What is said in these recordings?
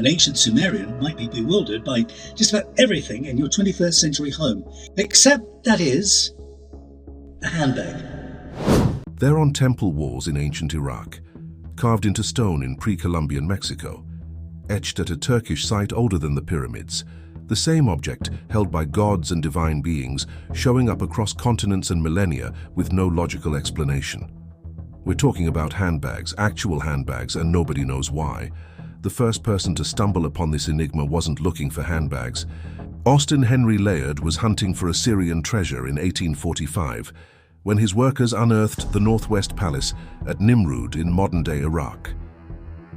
An ancient Sumerian might be bewildered by just about everything in your 21st century home, except, that is, a handbag. They're on temple walls in ancient Iraq, carved into stone in pre-Columbian Mexico, etched at a Turkish site older than the pyramids. The same object, held by gods and divine beings, showing up across continents and millennia with no logical explanation. We're talking about handbags, actual handbags, and nobody knows why. The first person to stumble upon this enigma wasn't looking for handbags. Austin Henry Layard was hunting for Assyrian treasure in 1845 when his workers unearthed the Northwest Palace at Nimrud in modern-day Iraq.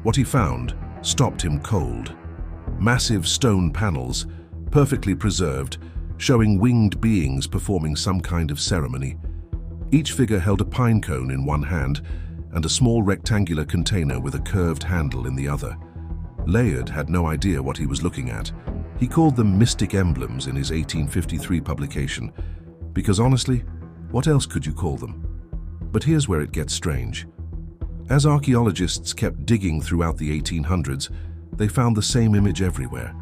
What he found stopped him cold. Massive stone panels, perfectly preserved, showing winged beings performing some kind of ceremony. Each figure held a pine cone in one hand and a small rectangular container with a curved handle in the other. Layard had no idea what he was looking at. He called them mystic emblems in his 1853 publication, because honestly, what else could you call them? But here's where it gets strange. As archaeologists kept digging throughout the 1800s, they found the same image everywhere.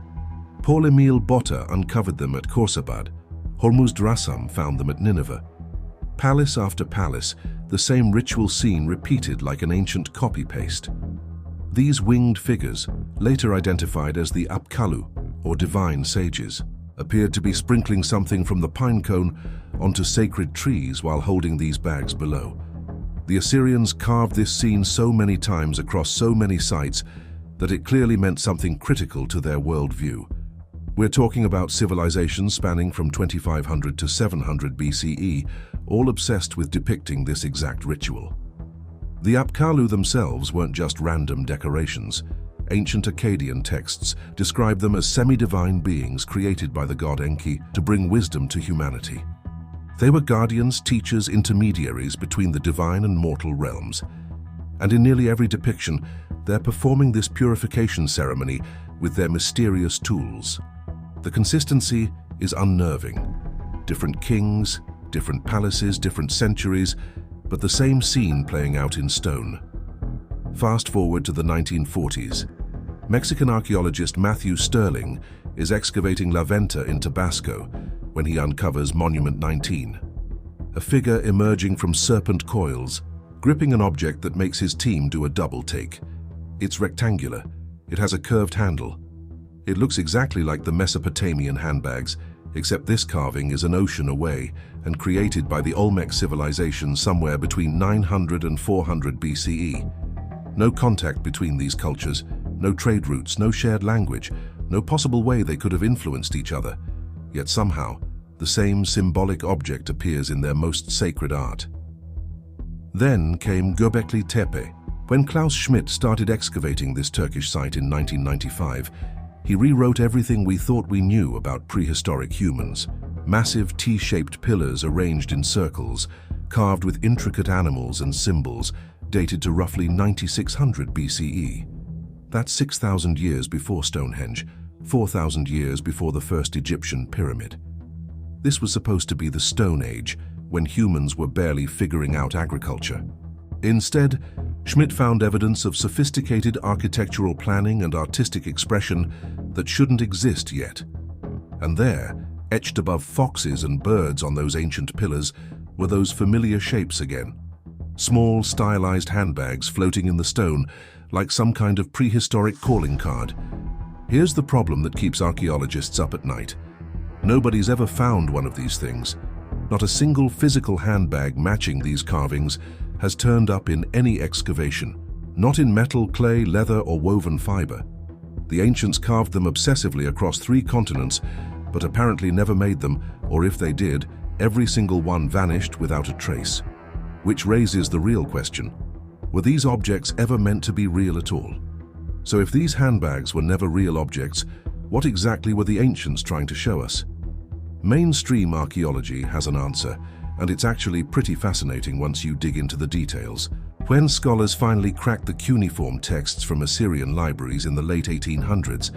Paul-Émile Botta uncovered them at Khorsabad. Hormuzd Rassam found them at Nineveh. Palace after palace, the same ritual scene repeated like an ancient copy-paste. These winged figures, later identified as the Apkallu, or divine sages, appeared to be sprinkling something from the pine cone onto sacred trees while holding these bags below. The Assyrians carved this scene so many times across so many sites that it clearly meant something critical to their worldview. We're talking about civilizations spanning from 2500 to 700 BCE, all obsessed with depicting this exact ritual. The Apkallu themselves weren't just random decorations. Ancient Akkadian texts describe them as semi-divine beings created by the god Enki to bring wisdom to humanity. They were guardians, teachers, intermediaries between the divine and mortal realms. And in nearly every depiction, they're performing this purification ceremony with their mysterious tools. The consistency is unnerving. Different kings, different palaces, different centuries, but the same scene playing out in stone. Fast forward to the 1940s. Mexican archaeologist Matthew Sterling is excavating La Venta in Tabasco when he uncovers Monument 19. A figure emerging from serpent coils, gripping an object that makes his team do a double take. It's rectangular. It has a curved handle. It looks exactly like the Mesopotamian handbags, except this carving is an ocean away and created by the Olmec civilization somewhere between 900 and 400 BCE. No contact between these cultures, no trade routes, no shared language, no possible way they could have influenced each other. Yet somehow, the same symbolic object appears in their most sacred art. Then came Göbekli Tepe. When Klaus Schmidt started excavating this Turkish site in 1995, he rewrote everything we thought we knew about prehistoric humans. Massive T-shaped pillars arranged in circles, carved with intricate animals and symbols, dated to roughly 9600 BCE. That's 6,000 years before Stonehenge, 4,000 years before the first Egyptian pyramid. This was supposed to be the Stone Age, when humans were barely figuring out agriculture. Instead, Schmidt found evidence of sophisticated architectural planning and artistic expression that shouldn't exist yet. And there, etched above foxes and birds on those ancient pillars, were those familiar shapes again. Small, stylized handbags floating in the stone, like some kind of prehistoric calling card. Here's the problem that keeps archaeologists up at night. Nobody's ever found one of these things. Not a single physical handbag matching these carvings has turned up in any excavation. Not in metal, clay, leather, or woven fiber. The ancients carved them obsessively across 3 continents, but apparently never made them, or if they did, every single one vanished without a trace. Which raises the real question. Were these objects ever meant to be real at all? So if these handbags were never real objects, what exactly were the ancients trying to show us? Mainstream archaeology has an answer, and it's actually pretty fascinating once you dig into the details. When scholars finally cracked the cuneiform texts from Assyrian libraries in the late 1800s,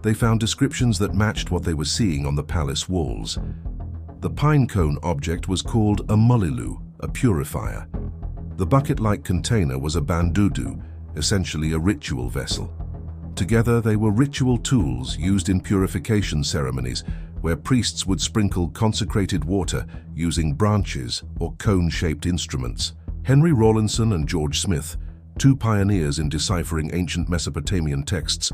they found descriptions that matched what they were seeing on the palace walls. The pine cone object was called a mulilu, a purifier. The bucket-like container was a bandudu, essentially a ritual vessel. Together, they were ritual tools used in purification ceremonies, where priests would sprinkle consecrated water using branches or cone-shaped instruments. Henry Rawlinson and George Smith, two pioneers in deciphering ancient Mesopotamian texts,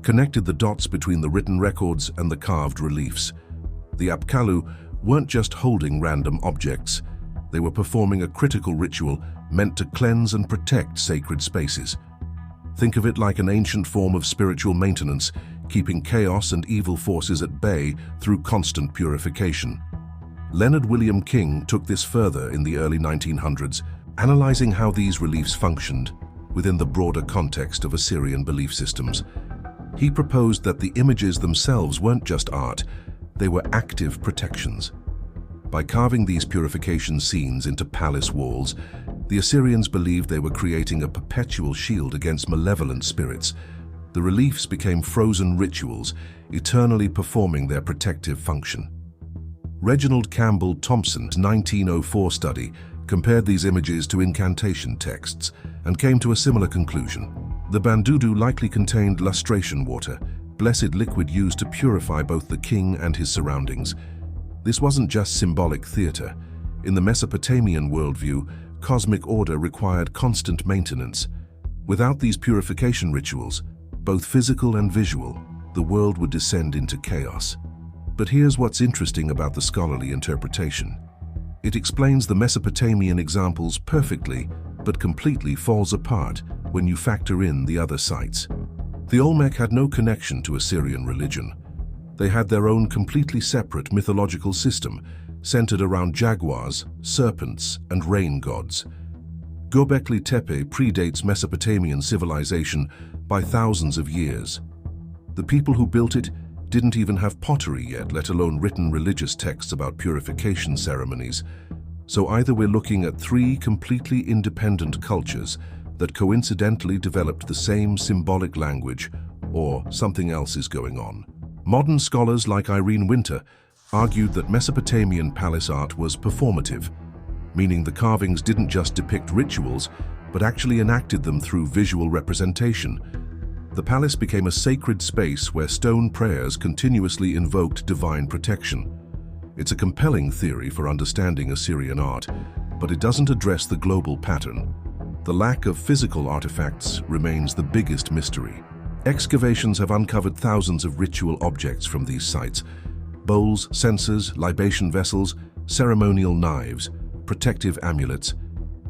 connected the dots between the written records and the carved reliefs. The Apkallu weren't just holding random objects. They were performing a critical ritual meant to cleanse and protect sacred spaces. Think of it like an ancient form of spiritual maintenance, keeping chaos and evil forces at bay through constant purification. Leonard William King took this further in the early 1900s, analyzing how these reliefs functioned within the broader context of Assyrian belief systems. He proposed that the images themselves weren't just art, they were active protections. By carving these purification scenes into palace walls, the Assyrians believed they were creating a perpetual shield against malevolent spirits. The reliefs became frozen rituals, eternally performing their protective function. Reginald Campbell Thompson's 1904 study compared these images to incantation texts and came to a similar conclusion. The bandudu likely contained lustration water, blessed liquid used to purify both the king and his surroundings. This wasn't just symbolic theater. In the Mesopotamian worldview, cosmic order required constant maintenance. Without these purification rituals, both physical and visual, the world would descend into chaos. But here's what's interesting about the scholarly interpretation. It explains the Mesopotamian examples perfectly, but completely falls apart when you factor in the other sites. The Olmec had no connection to Assyrian religion. They had their own completely separate mythological system, centered around jaguars, serpents, and rain gods. Göbekli Tepe predates Mesopotamian civilization by thousands of years. The people who built it didn't even have pottery yet, let alone written religious texts about purification ceremonies. So either we're looking at three completely independent cultures that coincidentally developed the same symbolic language, or something else is going on. Modern scholars like Irene Winter argued that Mesopotamian palace art was performative, meaning the carvings didn't just depict rituals, but actually enacted them through visual representation. The palace became a sacred space where stone prayers continuously invoked divine protection. It's a compelling theory for understanding Assyrian art, but it doesn't address the global pattern. The lack of physical artifacts remains the biggest mystery. Excavations have uncovered thousands of ritual objects from these sites: bowls, censers, libation vessels, ceremonial knives, protective amulets.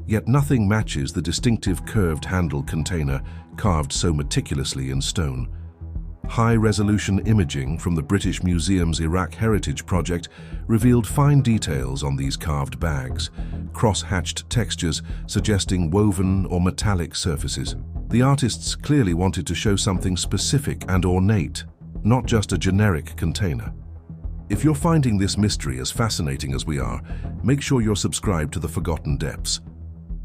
Yet nothing matches the distinctive curved handle container carved so meticulously in stone. High-resolution imaging from the British Museum's Iraq Heritage Project revealed fine details on these carved bags, cross-hatched textures suggesting woven or metallic surfaces. The artists clearly wanted to show something specific and ornate, not just a generic container. If you're finding this mystery as fascinating as we are, make sure you're subscribed to The Forgotten Depths.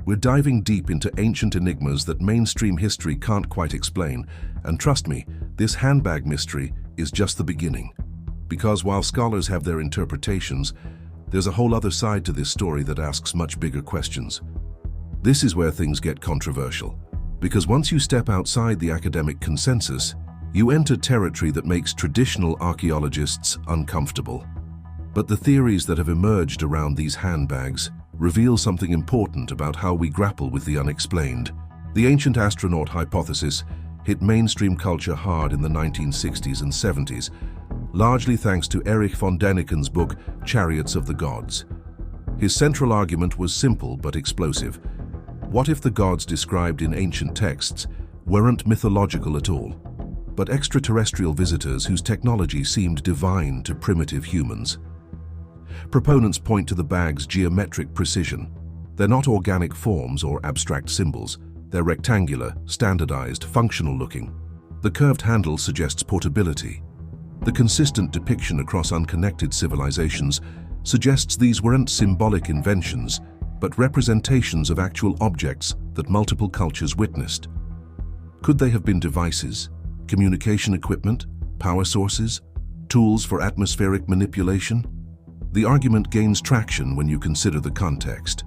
We're diving deep into ancient enigmas that mainstream history can't quite explain, and trust me, this handbag mystery is just the beginning. Because while scholars have their interpretations, there's a whole other side to this story that asks much bigger questions. This is where things get controversial, because once you step outside the academic consensus, you enter territory that makes traditional archaeologists uncomfortable. But the theories that have emerged around these handbags reveal something important about how we grapple with the unexplained. The ancient astronaut hypothesis hit mainstream culture hard in the 1960s and 70s, largely thanks to Erich von Däniken's book, Chariots of the Gods. His central argument was simple but explosive. What if the gods described in ancient texts weren't mythological at all, but extraterrestrial visitors whose technology seemed divine to primitive humans? Proponents point to the bag's geometric precision. They're not organic forms or abstract symbols. They're rectangular, standardized, functional looking. The curved handle suggests portability. The consistent depiction across unconnected civilizations suggests these weren't symbolic inventions, but representations of actual objects that multiple cultures witnessed. Could they have been devices, communication equipment, power sources, tools for atmospheric manipulation? The argument gains traction when you consider the context.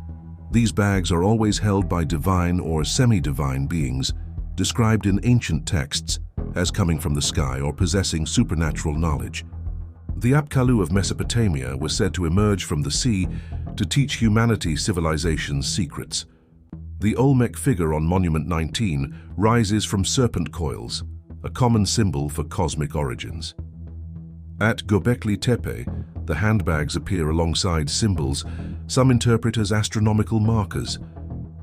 These bags are always held by divine or semi-divine beings, described in ancient texts, as coming from the sky or possessing supernatural knowledge. The Apkallu of Mesopotamia were said to emerge from the sea to teach humanity civilization's secrets. The Olmec figure on Monument 19 rises from serpent coils, a common symbol for cosmic origins. At Göbekli Tepe, the handbags appear alongside symbols some interpret as astronomical markers,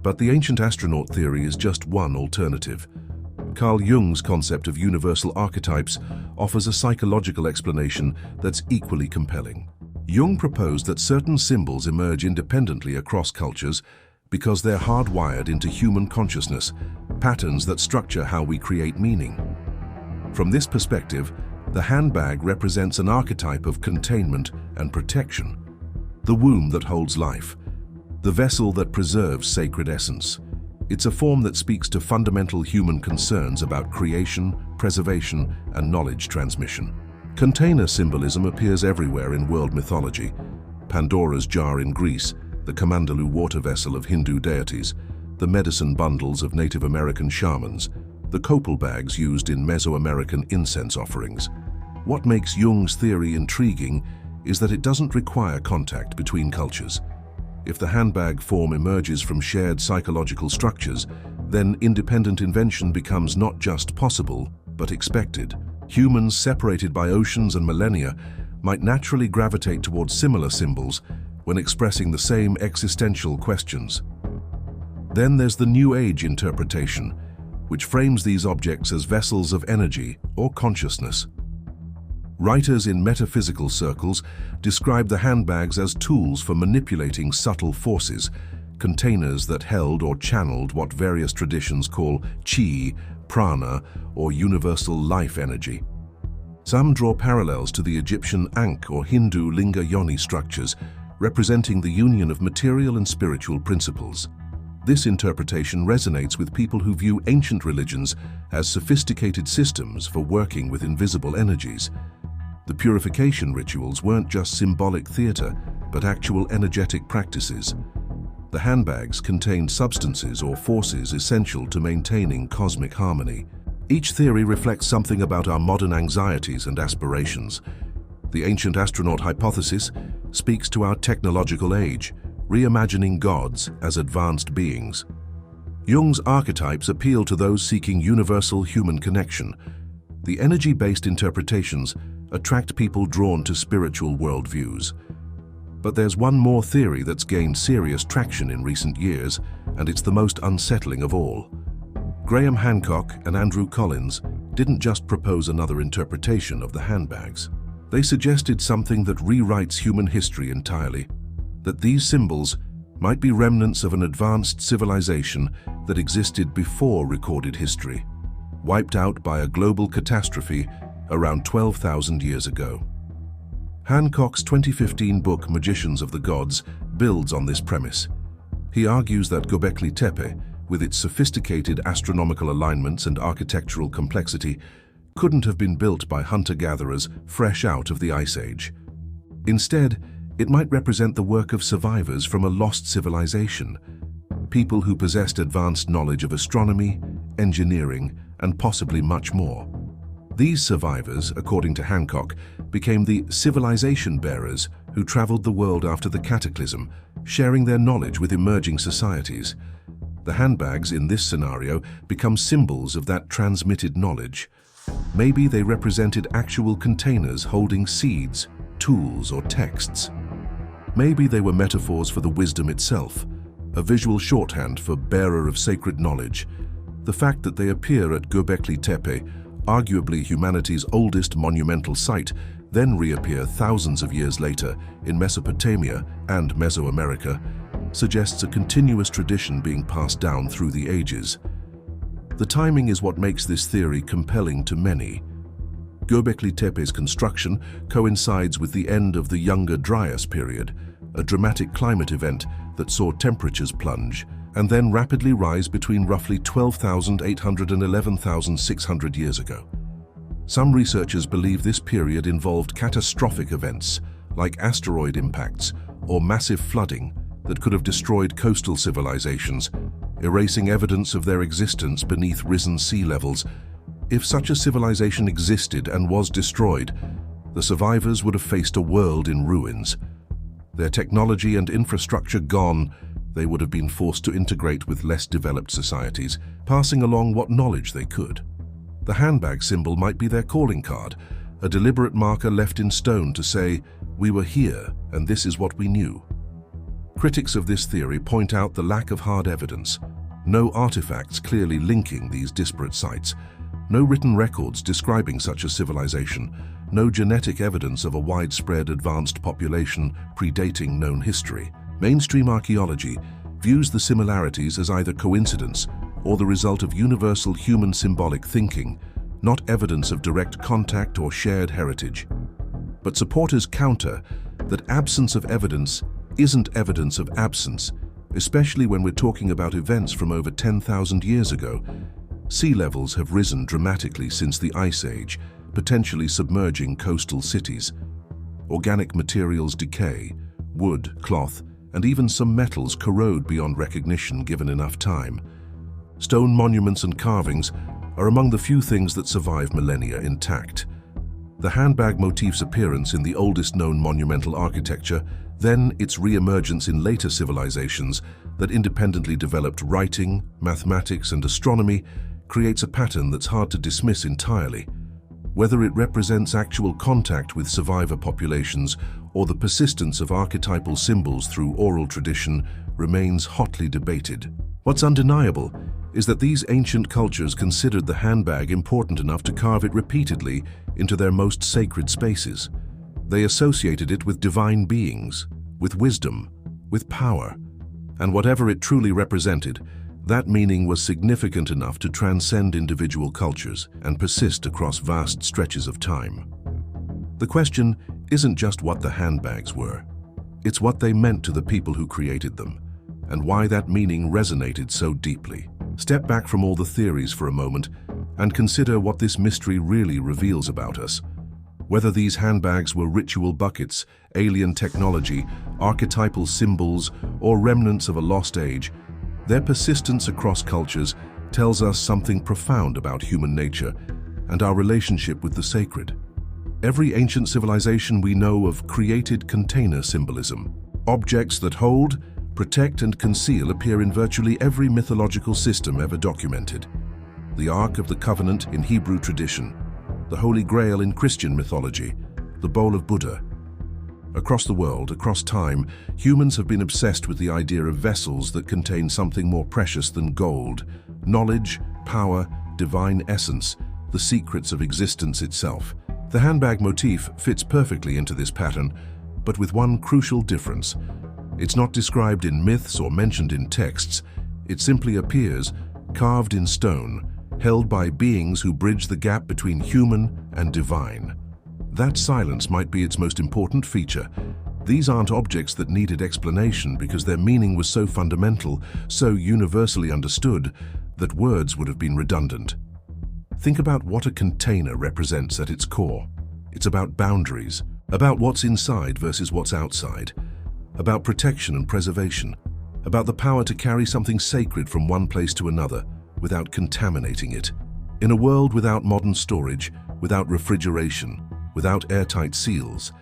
but the ancient astronaut theory is just one alternative. Carl Jung's concept of universal archetypes offers a psychological explanation that's equally compelling. Jung proposed that certain symbols emerge independently across cultures because they're hardwired into human consciousness, patterns that structure how we create meaning. From this perspective, the handbag represents an archetype of containment and protection, the womb that holds life, the vessel that preserves sacred essence. It's a form that speaks to fundamental human concerns about creation, preservation, and knowledge transmission. Container symbolism appears everywhere in world mythology. Pandora's jar in Greece, the Kamandalu water vessel of Hindu deities, the medicine bundles of Native American shamans, the copal bags used in Mesoamerican incense offerings. What makes Jung's theory intriguing is that it doesn't require contact between cultures. If the handbag form emerges from shared psychological structures, then independent invention becomes not just possible, but expected. Humans separated by oceans and millennia might naturally gravitate towards similar symbols when expressing the same existential questions. Then there's the New Age interpretation, which frames these objects as vessels of energy or consciousness. Writers in metaphysical circles describe the handbags as tools for manipulating subtle forces, containers that held or channeled what various traditions call chi, prana, or universal life energy. Some draw parallels to the Egyptian Ankh or Hindu Linga Yoni structures, representing the union of material and spiritual principles. This interpretation resonates with people who view ancient religions as sophisticated systems for working with invisible energies. The purification rituals weren't just symbolic theater, but actual energetic practices. The handbags contained substances or forces essential to maintaining cosmic harmony. Each theory reflects something about our modern anxieties and aspirations. The ancient astronaut hypothesis speaks to our technological age, reimagining gods as advanced beings. Jung's archetypes appeal to those seeking universal human connection. The energy-based interpretations attract people drawn to spiritual worldviews. But there's one more theory that's gained serious traction in recent years, and it's the most unsettling of all. Graham Hancock and Andrew Collins didn't just propose another interpretation of the handbags. They suggested something that rewrites human history entirely, that these symbols might be remnants of an advanced civilization that existed before recorded history, wiped out by a global catastrophe around 12,000 years ago. Hancock's 2015 book Magicians of the Gods builds on this premise. He argues that Göbekli Tepe, with its sophisticated astronomical alignments and architectural complexity, couldn't have been built by hunter-gatherers fresh out of the Ice Age. Instead, it might represent the work of survivors from a lost civilization, people who possessed advanced knowledge of astronomy, engineering, and possibly much more. These survivors, according to Hancock, became the civilization bearers who traveled the world after the cataclysm, sharing their knowledge with emerging societies. The handbags in this scenario become symbols of that transmitted knowledge. Maybe they represented actual containers holding seeds, tools, or texts. Maybe they were metaphors for the wisdom itself, a visual shorthand for bearer of sacred knowledge. The fact that they appear at Göbekli Tepe, arguably humanity's oldest monumental site, then reappear thousands of years later in Mesopotamia and Mesoamerica, suggests a continuous tradition being passed down through the ages. The timing is what makes this theory compelling to many. Göbekli Tepe's construction coincides with the end of the Younger Dryas period, a dramatic climate event that saw temperatures plunge and then rapidly rise between roughly 12,800 and 11,600 years ago. Some researchers believe this period involved catastrophic events like asteroid impacts or massive flooding that could have destroyed coastal civilizations, erasing evidence of their existence beneath risen sea levels. If such a civilization existed and was destroyed, the survivors would have faced a world in ruins. Their technology and infrastructure gone, they would have been forced to integrate with less developed societies, passing along what knowledge they could. The handbag symbol might be their calling card, a deliberate marker left in stone to say, "We were here, and this is what we knew." Critics of this theory point out the lack of hard evidence. No artifacts clearly linking these disparate sites, no written records describing such a civilization, no genetic evidence of a widespread advanced population predating known history. Mainstream archaeology views the similarities as either coincidence or the result of universal human symbolic thinking, not evidence of direct contact or shared heritage. But supporters counter that absence of evidence isn't evidence of absence, especially when we're talking about events from over 10,000 years ago. Sea levels have risen dramatically since the Ice Age, potentially submerging coastal cities. Organic materials decay, wood, cloth, and even some metals corrode beyond recognition given enough time. Stone monuments and carvings are among the few things that survive millennia intact. The handbag motif's appearance in the oldest known monumental architecture, then its re-emergence in later civilizations that independently developed writing, mathematics, and astronomy, creates a pattern that's hard to dismiss entirely. Whether it represents actual contact with survivor populations or the persistence of archetypal symbols through oral tradition remains hotly debated. What's undeniable is that these ancient cultures considered the handbag important enough to carve it repeatedly into their most sacred spaces. They associated it with divine beings, with wisdom, with power, and whatever it truly represented, that meaning was significant enough to transcend individual cultures and persist across vast stretches of time. The question isn't just what the handbags were, it's what they meant to the people who created them, and why that meaning resonated so deeply. Step back from all the theories for a moment and consider what this mystery really reveals about us. Whether these handbags were ritual buckets, alien technology, archetypal symbols, or remnants of a lost age, their persistence across cultures tells us something profound about human nature and our relationship with the sacred. Every ancient civilization we know of created container symbolism. Objects that hold, protect, and conceal appear in virtually every mythological system ever documented. The Ark of the Covenant in Hebrew tradition, the Holy Grail in Christian mythology, the Bowl of Buddha. Across the world, across time, humans have been obsessed with the idea of vessels that contain something more precious than gold: knowledge, power, divine essence, the secrets of existence itself. The handbag motif fits perfectly into this pattern, but with one crucial difference. It's not described in myths or mentioned in texts. It simply appears, carved in stone, held by beings who bridge the gap between human and divine. That silence might be its most important feature. These aren't objects that needed explanation because their meaning was so fundamental, so universally understood, that words would have been redundant. Think about what a container represents at its core. It's about boundaries, about what's inside versus what's outside, about protection and preservation, about the power to carry something sacred from one place to another without contaminating it. In a world without modern storage, without refrigeration, without airtight seals,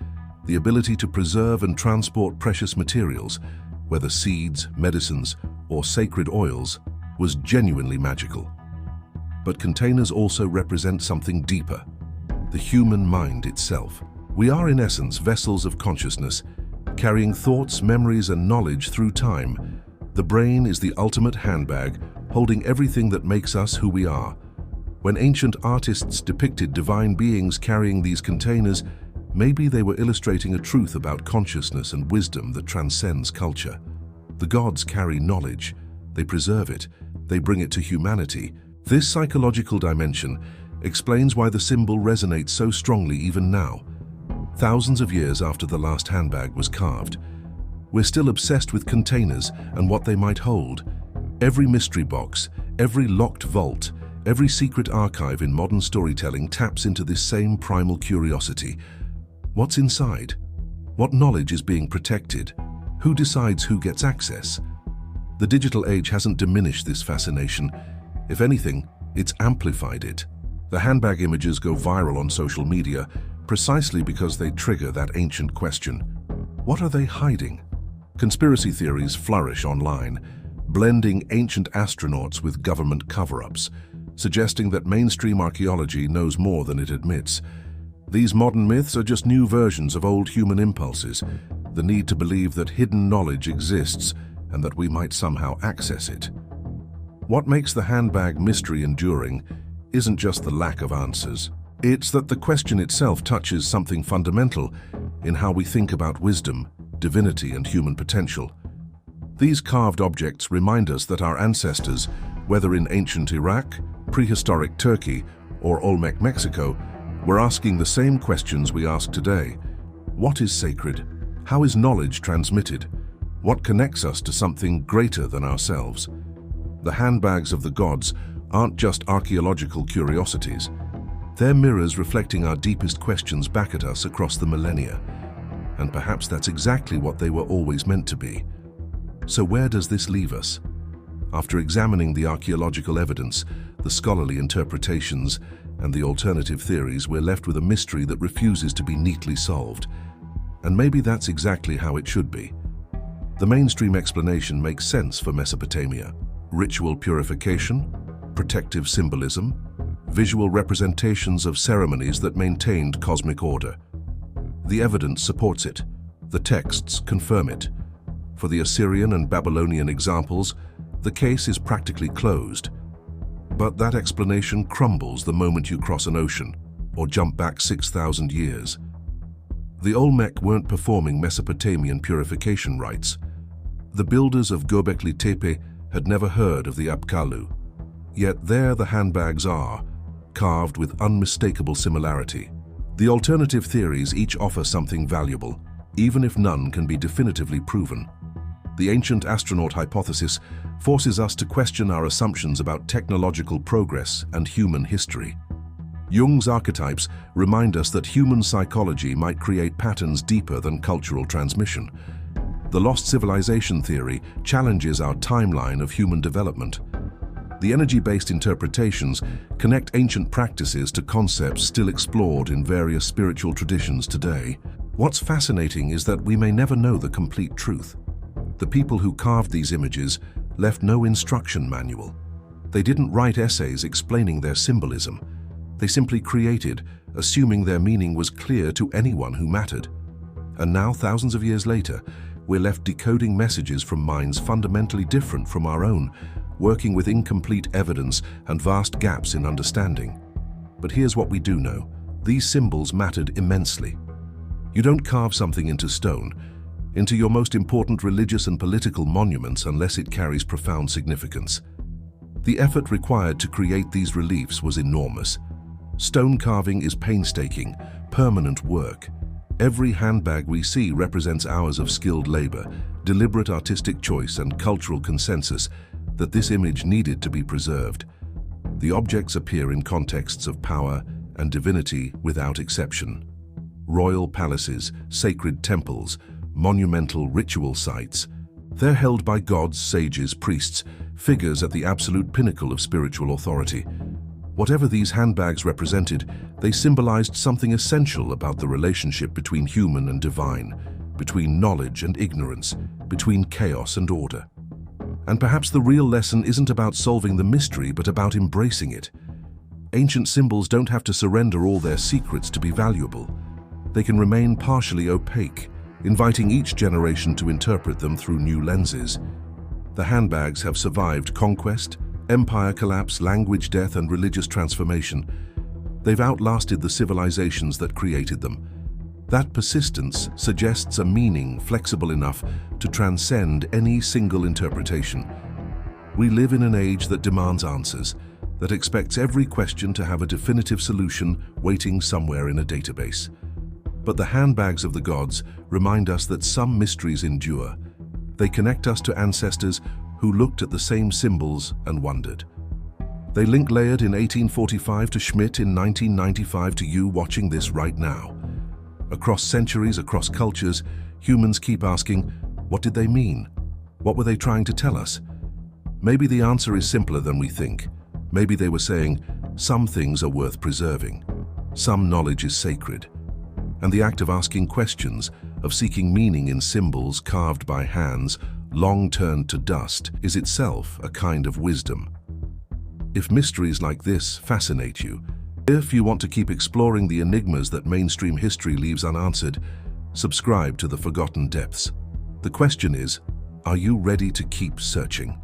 the ability to preserve and transport precious materials, whether seeds, medicines, or sacred oils, was genuinely magical. But containers also represent something deeper: the human mind itself. We are in essence vessels of consciousness, carrying thoughts, memories, and knowledge through time. The brain is the ultimate handbag, holding everything that makes us who we are. When ancient artists depicted divine beings carrying these containers, maybe they were illustrating a truth about consciousness and wisdom that transcends culture. The gods carry knowledge. They preserve it. They bring it to humanity. This psychological dimension explains why the symbol resonates so strongly even now. Thousands of years after the last handbag was carved, we're still obsessed with containers and what they might hold. Every mystery box, every locked vault, every secret archive in modern storytelling taps into this same primal curiosity. What's inside? What knowledge is being protected? Who decides who gets access? The digital age hasn't diminished this fascination. If anything, it's amplified it. The handbag images go viral on social media precisely because they trigger that ancient question. What are they hiding? Conspiracy theories flourish online, blending ancient astronauts with government cover-ups, suggesting that mainstream archaeology knows more than it admits. These modern myths are just new versions of old human impulses, the need to believe that hidden knowledge exists and that we might somehow access it. What makes the handbag mystery enduring isn't just the lack of answers. It's that the question itself touches something fundamental in how we think about wisdom, divinity, and human potential. These carved objects remind us that our ancestors, whether in ancient Iraq, prehistoric Turkey, or Olmec, Mexico, were asking the same questions we ask today. What is sacred? How is knowledge transmitted? What connects us to something greater than ourselves? The handbags of the gods aren't just archaeological curiosities. They're mirrors reflecting our deepest questions back at us across the millennia. And perhaps that's exactly what they were always meant to be. So where does this leave us? After examining the archaeological evidence, the scholarly interpretations, and the alternative theories, we're left with a mystery that refuses to be neatly solved. And maybe that's exactly how it should be. The mainstream explanation makes sense for Mesopotamia. Ritual purification, protective symbolism, visual representations of ceremonies that maintained cosmic order. The evidence supports it. The texts confirm it. For the Assyrian and Babylonian examples, the case is practically closed. But that explanation crumbles the moment you cross an ocean or jump back 6,000 years. The Olmec weren't performing Mesopotamian purification rites. The builders of Göbekli Tepe had never heard of the Apkallu. Yet there the handbags are, carved with unmistakable similarity. The alternative theories each offer something valuable, even if none can be definitively proven. The ancient astronaut hypothesis forces us to question our assumptions about technological progress and human history. Jung's archetypes remind us that human psychology might create patterns deeper than cultural transmission. The lost civilization theory challenges our timeline of human development. The energy-based interpretations connect ancient practices to concepts still explored in various spiritual traditions today. What's fascinating is that we may never know the complete truth. The people who carved these images left no instruction manual. They didn't write essays explaining their symbolism. They simply created, assuming their meaning was clear to anyone who mattered. And now, thousands of years later, we're left decoding messages from minds fundamentally different from our own, working with incomplete evidence and vast gaps in understanding. But here's what we do know. These symbols mattered immensely. You don't carve something into stone, into your most important religious and political monuments unless it carries profound significance. The effort required to create these reliefs was enormous. Stone carving is painstaking, permanent work. Every handbag we see represents hours of skilled labor, deliberate artistic choice, and cultural consensus that this image needed to be preserved. The objects appear in contexts of power and divinity without exception. Royal palaces, sacred temples, monumental ritual sites. They're held by gods, sages, priests, figures at the absolute pinnacle of spiritual authority. Whatever these handbags represented, they symbolized something essential about the relationship between human and divine, between knowledge and ignorance, between chaos and order. And perhaps the real lesson isn't about solving the mystery, but about embracing it. Ancient symbols don't have to surrender all their secrets to be valuable. They can remain partially opaque, inviting each generation to interpret them through new lenses. The handbags have survived conquest, empire collapse, language death, and religious transformation. They've outlasted the civilizations that created them. That persistence suggests a meaning flexible enough to transcend any single interpretation. We live in an age that demands answers, that expects every question to have a definitive solution waiting somewhere in a database. But the handbags of the gods remind us that some mysteries endure. They connect us to ancestors who looked at the same symbols and wondered. They link Layard in 1845 to Schmidt in 1995 to you watching this right now. Across centuries, across cultures, humans keep asking, what did they mean? What were they trying to tell us? Maybe the answer is simpler than we think. Maybe they were saying, Some things are worth preserving. Some knowledge is sacred. And the act of asking questions, of seeking meaning in symbols carved by hands, long turned to dust, is itself a kind of wisdom. If mysteries like this fascinate you, if you want to keep exploring the enigmas that mainstream history leaves unanswered, subscribe to The Forgotten Depths. The question is, are you ready to keep searching?